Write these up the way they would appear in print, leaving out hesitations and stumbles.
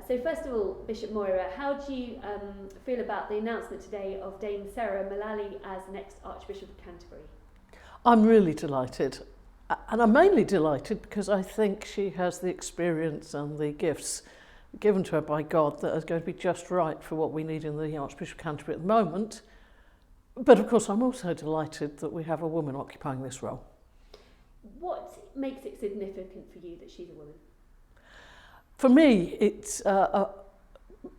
So first of all, Bishop Moira, how do you feel about the announcement today of Dame Sarah Mullally as the next Archbishop of Canterbury? I'm really delighted. And I'm mainly delighted because I think she has the experience and the gifts given to her by God that are going to be just right for what we need in the Archbishop of Canterbury at the moment. But of course, I'm also delighted that we have a woman occupying this role. What makes it significant for you that she's a woman? For me, it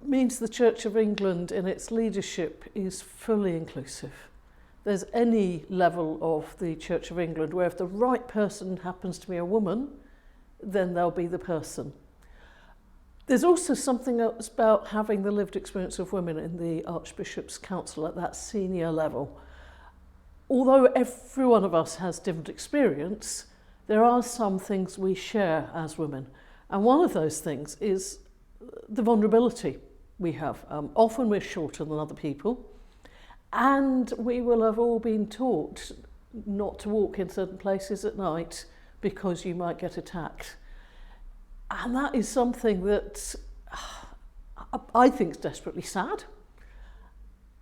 means the Church of England in its leadership is fully inclusive. There's any level of the Church of England where if the right person happens to be a woman, then they'll be the person. There's also something else about having the lived experience of women in the Archbishop's Council at that senior level. Although every one of us has different experience, there are some things we share as women. And one of those things is the vulnerability we have. Often we're shorter than other people, and we will have all been taught not to walk in certain places at night because you might get attacked. And that is something that I think is desperately sad,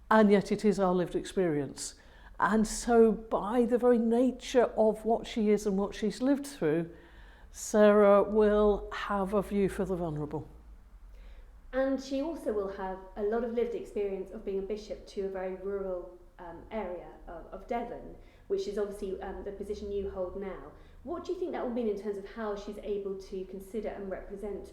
and yet it is our lived experience. And so by the very nature of what she is and what she's lived through, Sarah will have a view for the vulnerable. And she also will have a lot of lived experience of being a bishop to a very rural area of Devon, which is obviously the position you hold now. What do you think that will mean in terms of how she's able to consider and represent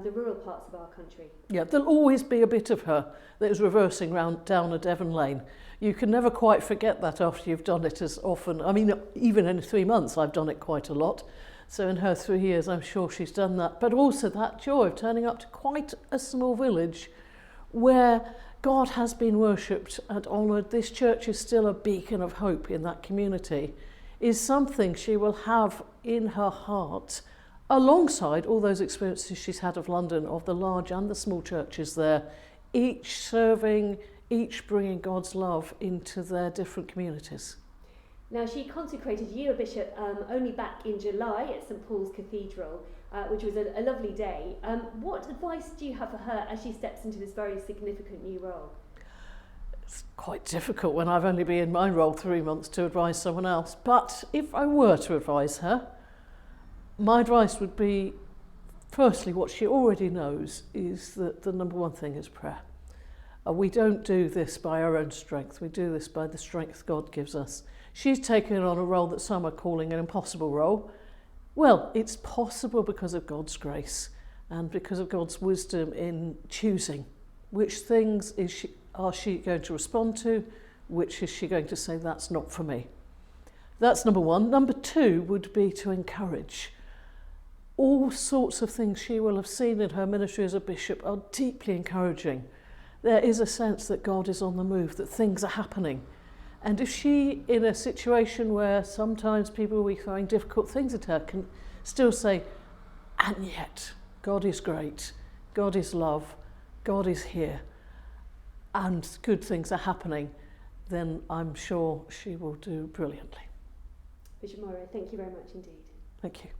the rural parts of our country? Yeah, there'll always be a bit of her that is reversing round down a Devon lane. You can never quite forget that after you've done it as often. I mean, even in 3 months, I've done it quite a lot. So in her 3 years, I'm sure she's done that. But also that joy of turning up to quite a small village where God has been worshipped and honoured. This church is still a beacon of hope in that community, is something she will have in her heart, alongside all those experiences she's had of London, of the large and the small churches there, each serving, each bringing God's love into their different communities. Now, she consecrated you a bishop only back in July at St Paul's Cathedral, which was a lovely day. What advice do you have for her as she steps into this very significant new role? It's quite difficult when I've only been in my role 3 months to advise someone else. But if I were to advise her, my advice would be, firstly, what she already knows is that the number one thing is prayer. We don't do this by our own strength. We do this by the strength God gives us. She's taken on a role that some are calling an impossible role. Well, it's possible because of God's grace and because of God's wisdom in choosing which things are she going to respond to, which is she going to say, that's not for me. That's number one. Number two would be to encourage. All sorts of things she will have seen in her ministry as a bishop are deeply encouraging. There is a sense that God is on the move, that things are happening. And if she, in a situation where sometimes people will be throwing difficult things at her, can still say, and yet, God is great, God is love, God is here, and good things are happening, then I'm sure she will do brilliantly. Bishop Moira, thank you very much indeed. Thank you.